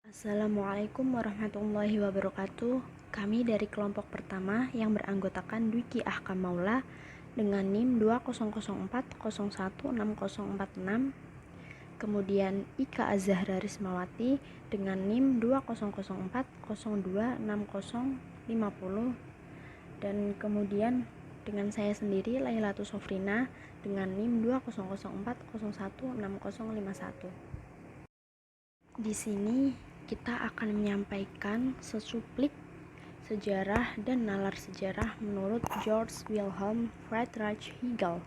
Assalamualaikum warahmatullahi wabarakatuh. Kami dari kelompok pertama yang beranggotakan Dwiki Ahkam Maula dengan NIM 2004016046, kemudian Ika Azahra Rismawati dengan NIM 2004026050, dan kemudian dengan saya sendiri Lailatul Sofrina dengan NIM 2004016051. Di sini kita akan menyampaikan sesuplik sejarah dan nalar sejarah menurut Georg Wilhelm Friedrich Hegel.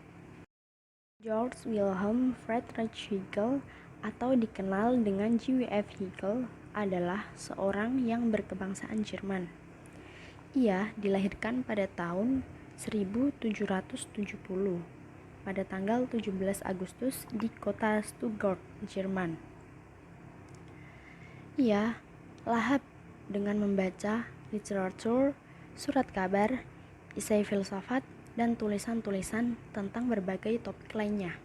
Georg Wilhelm Friedrich Hegel atau dikenal dengan J.W.F. Hegel adalah seorang yang berkebangsaan Jerman. Ia dilahirkan pada tahun 1770 pada tanggal 17 Agustus di kota Stuttgart, Jerman. Ia lahap dengan membaca literatur, surat kabar, esai filsafat, dan tulisan-tulisan tentang berbagai topik lainnya.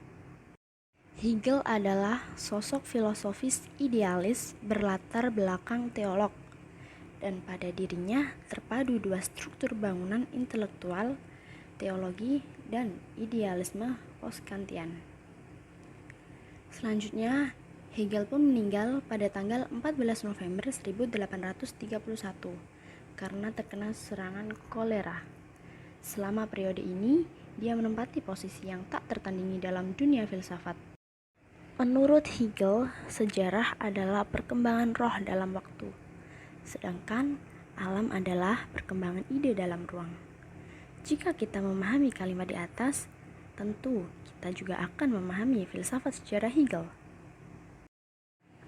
Hegel adalah sosok filosofis idealis berlatar belakang teolog, dan pada dirinya terpadu dua struktur bangunan intelektual, teologi, dan idealisme post-Kantian. Selanjutnya, Hegel pun meninggal pada tanggal 14 November 1831 karena terkena serangan kolera. Selama periode ini, dia menempati posisi yang tak tertandingi dalam dunia filsafat. Menurut Hegel, sejarah adalah perkembangan roh dalam waktu, sedangkan alam adalah perkembangan ide dalam ruang. Jika kita memahami kalimat di atas, tentu kita juga akan memahami filsafat sejarah Hegel.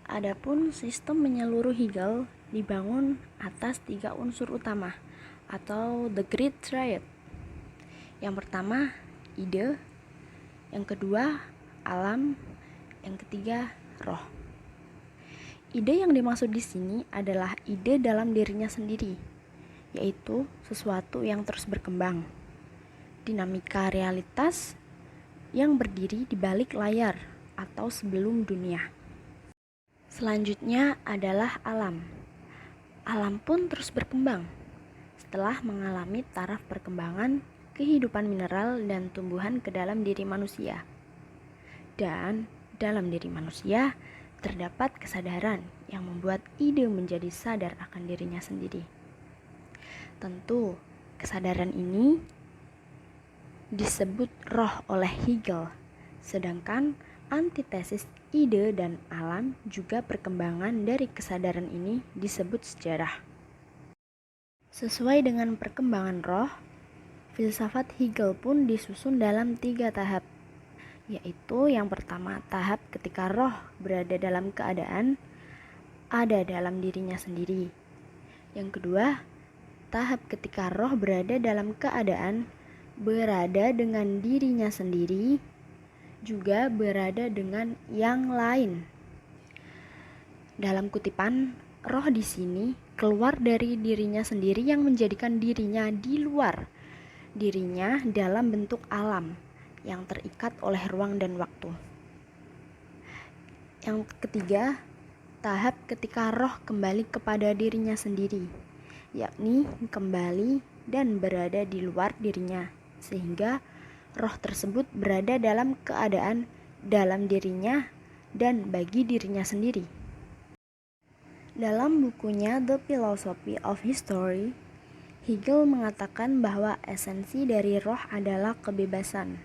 Adapun sistem menyeluruh Hegel dibangun atas 3 unsur utama atau The Great Triad. Yang pertama, ide, yang kedua, alam, yang ketiga, roh. Ide yang dimaksud di sini adalah ide dalam dirinya sendiri, yaitu sesuatu yang terus berkembang. Dinamika realitas yang berdiri di balik layar atau sebelum dunia. Selanjutnya adalah alam. Alam pun terus berkembang setelah mengalami taraf perkembangan kehidupan mineral dan tumbuhan ke dalam diri manusia. Dan dalam diri manusia terdapat kesadaran yang membuat ide menjadi sadar akan dirinya sendiri. Tentu, kesadaran ini disebut roh oleh Hegel, sedangkan antitesis ide dan alam juga perkembangan dari kesadaran ini disebut sejarah. Sesuai dengan perkembangan roh, filsafat Hegel pun disusun dalam 3 tahap, yaitu yang pertama tahap ketika roh berada dalam keadaan ada dalam dirinya sendiri. Yang kedua, tahap ketika roh berada dalam keadaan berada dengan dirinya sendiri, juga berada dengan yang lain. Dalam kutipan, roh di sini keluar dari dirinya sendiri yang menjadikan dirinya di luar dirinya dalam bentuk alam yang terikat oleh ruang dan waktu. Yang ketiga, tahap ketika roh kembali kepada dirinya sendiri, yakni kembali dan berada di luar dirinya, sehingga roh tersebut berada dalam keadaan dalam dirinya dan bagi dirinya sendiri. Dalam bukunya The Philosophy of History, Hegel mengatakan bahwa esensi dari roh adalah kebebasan.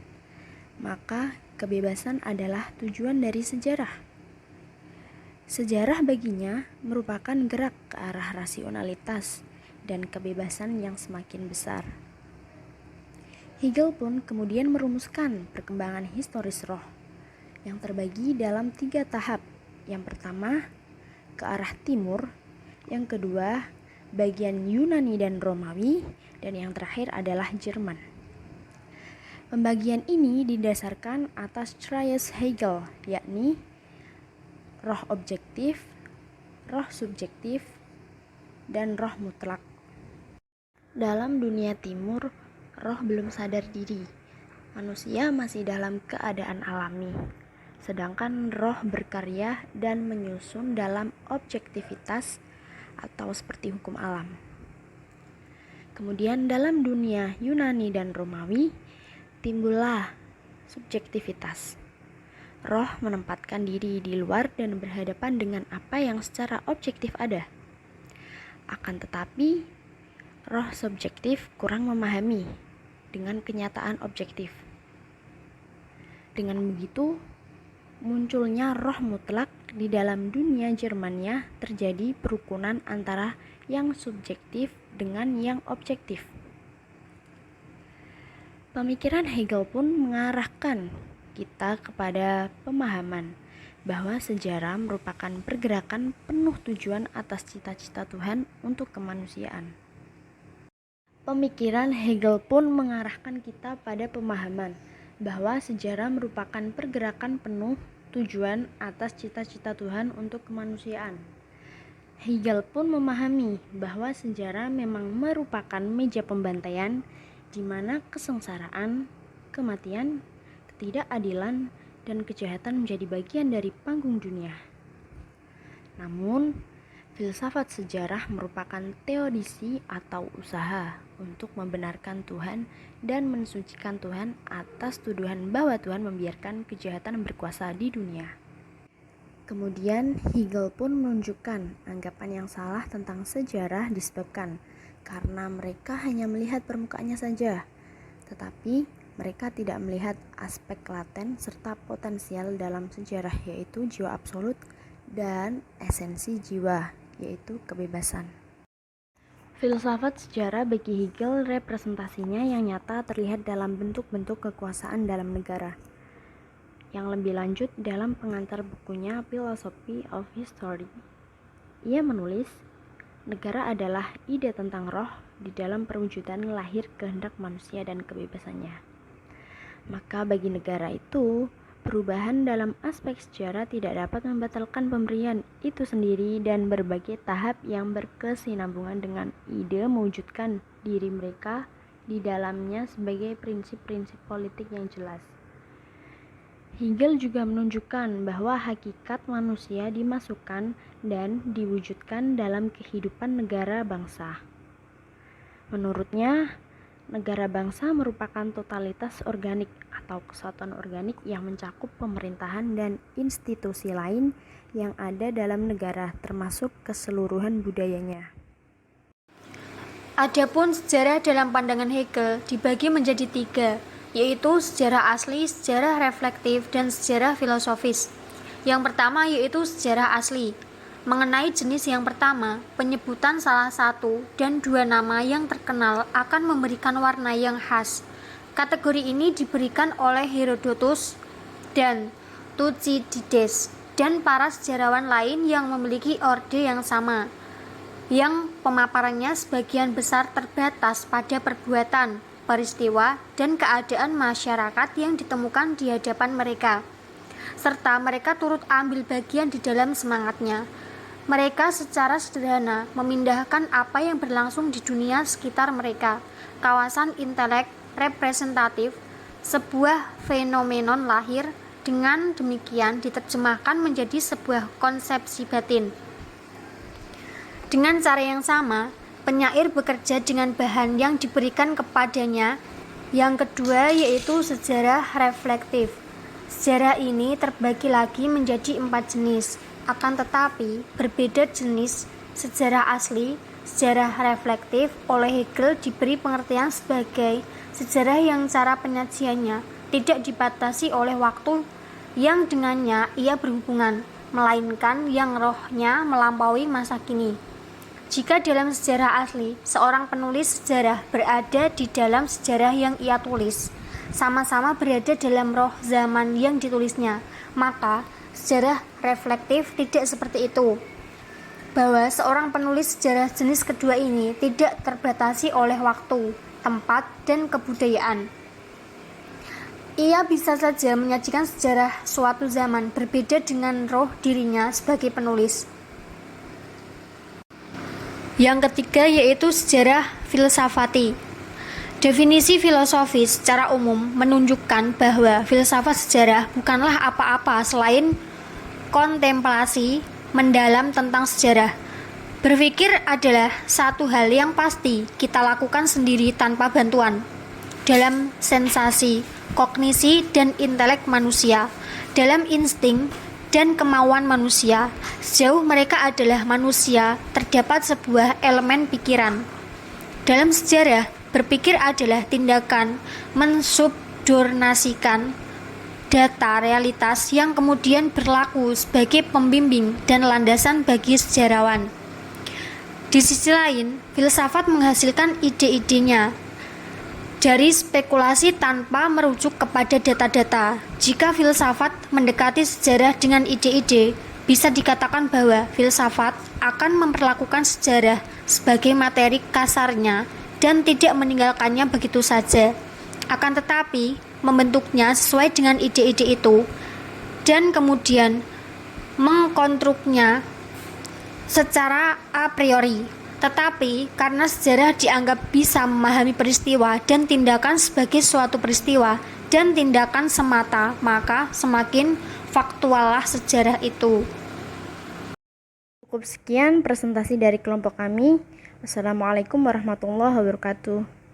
Maka kebebasan adalah tujuan dari sejarah. Sejarah baginya merupakan gerak ke arah rasionalitas dan kebebasan yang semakin besar. Hegel pun kemudian merumuskan perkembangan historis roh yang terbagi dalam 3 tahap. Yang pertama, ke arah timur, yang kedua, bagian Yunani dan Romawi, dan yang terakhir adalah Jerman. Pembagian ini didasarkan atas trias Hegel, yakni roh objektif, roh subjektif, dan roh mutlak. Dalam dunia timur, roh belum sadar diri. Manusia masih dalam keadaan alami. sedangkan roh berkarya dan menyusun dalam objektivitas atau seperti hukum alam. Kemudian dalam dunia Yunani dan Romawi timbullah subjektivitas. Roh menempatkan diri di luar dan berhadapan dengan apa yang secara objektif ada. Akan tetapi, roh subjektif kurang memahami dengan kenyataan objektif. Dengan begitu, munculnya roh mutlak di dalam dunia Germania terjadi perukunan antara yang subjektif dengan yang objektif. Pemikiran Hegel pun mengarahkan kita kepada pemahaman bahwa sejarah merupakan pergerakan penuh tujuan atas cita-cita Tuhan untuk kemanusiaan. Pemikiran Hegel pun mengarahkan kita pada pemahaman bahwa sejarah merupakan pergerakan penuh tujuan atas cita-cita Tuhan untuk kemanusiaan. Hegel pun memahami bahwa sejarah memang merupakan meja pembantaian di mana kesengsaraan, kematian, ketidakadilan, dan kejahatan menjadi bagian dari panggung dunia. Namun, filsafat sejarah merupakan teodisi atau usaha untuk membenarkan Tuhan dan mensucikan Tuhan atas tuduhan bahwa Tuhan membiarkan kejahatan berkuasa di dunia. Kemudian Hegel pun menunjukkan anggapan yang salah tentang sejarah disebabkan karena mereka hanya melihat permukaannya saja, tetapi mereka tidak melihat aspek laten serta potensial dalam sejarah, yaitu jiwa absolut dan esensi jiwa, yaitu kebebasan. Filsafat sejarah bagi Hegel representasinya yang nyata terlihat dalam bentuk-bentuk kekuasaan dalam negara. Yang lebih lanjut dalam pengantar bukunya Philosophy of History, ia menulis, negara adalah ide tentang roh di dalam perwujudan lahir kehendak manusia dan kebebasannya. Maka bagi negara itu, perubahan dalam aspek sejarah tidak dapat membatalkan pemberian itu sendiri dan berbagai tahap yang berkesinambungan dengan ide mewujudkan diri mereka di dalamnya sebagai prinsip-prinsip politik yang jelas. Hegel juga menunjukkan bahwa hakikat manusia dimasukkan dan diwujudkan dalam kehidupan negara bangsa. Menurutnya, negara bangsa merupakan totalitas organik atau kesatuan organik yang mencakup pemerintahan dan institusi lain yang ada dalam negara, termasuk keseluruhan budayanya. Adapun sejarah dalam pandangan Hegel dibagi menjadi 3, yaitu sejarah asli, sejarah reflektif, dan sejarah filosofis. Yang pertama yaitu sejarah asli. Mengenai jenis yang pertama, penyebutan salah satu dan 2 nama yang terkenal akan memberikan warna yang khas. Kategori ini diberikan oleh Herodotus dan Thucydides dan para sejarawan lain yang memiliki orde yang sama, yang pemaparannya sebagian besar terbatas pada perbuatan, peristiwa, dan keadaan masyarakat yang ditemukan di hadapan mereka, serta mereka turut ambil bagian di dalam semangatnya. Mereka secara sederhana memindahkan apa yang berlangsung di dunia sekitar mereka, kawasan intelek representatif, sebuah fenomenon lahir, dengan demikian diterjemahkan menjadi sebuah konsepsi batin. Dengan cara yang sama, penyair bekerja dengan bahan yang diberikan kepadanya. Yang kedua yaitu sejarah reflektif. Sejarah ini terbagi lagi menjadi 4 jenis, akan tetapi berbeda jenis. Sejarah asli, sejarah reflektif oleh Hegel diberi pengertian sebagai sejarah yang cara penyajiannya tidak dibatasi oleh waktu yang dengannya ia berhubungan, melainkan yang rohnya melampaui masa kini. Jika dalam sejarah asli, seorang penulis sejarah berada di dalam sejarah yang ia tulis, sama-sama berada dalam roh zaman yang ditulisnya, maka sejarah reflektif tidak seperti itu. Bahwa seorang penulis sejarah jenis kedua ini tidak terbatasi oleh waktu, tempat, dan kebudayaan. Ia bisa saja menyajikan sejarah suatu zaman berbeda dengan roh dirinya sebagai penulis. Yang ketiga yaitu sejarah filsafati. Definisi filosofis secara umum menunjukkan bahwa filsafat sejarah bukanlah apa-apa selain kontemplasi mendalam tentang sejarah. Berpikir adalah satu hal yang pasti kita lakukan sendiri tanpa bantuan. Dalam sensasi, kognisi, dan intelek manusia, dalam insting dan kemauan manusia, sejauh mereka adalah manusia, terdapat sebuah elemen pikiran. Dalam sejarah, berpikir adalah tindakan mensubordinasikan data realitas yang kemudian berlaku sebagai pembimbing dan landasan bagi sejarawan. Di sisi lain, filsafat menghasilkan ide-idenya dari spekulasi tanpa merujuk kepada data-data. Jika filsafat mendekati sejarah dengan ide-ide, bisa dikatakan bahwa filsafat akan memperlakukan sejarah sebagai materi kasarnya dan tidak meninggalkannya begitu saja, akan tetapi membentuknya sesuai dengan ide-ide itu dan kemudian mengkonstruknya secara a priori. Tetapi karena sejarah dianggap bisa memahami peristiwa dan tindakan sebagai suatu peristiwa dan tindakan semata, maka semakin faktuallah sejarah itu. Cukup sekian presentasi dari kelompok kami. Wassalamualaikum warahmatullahi wabarakatuh.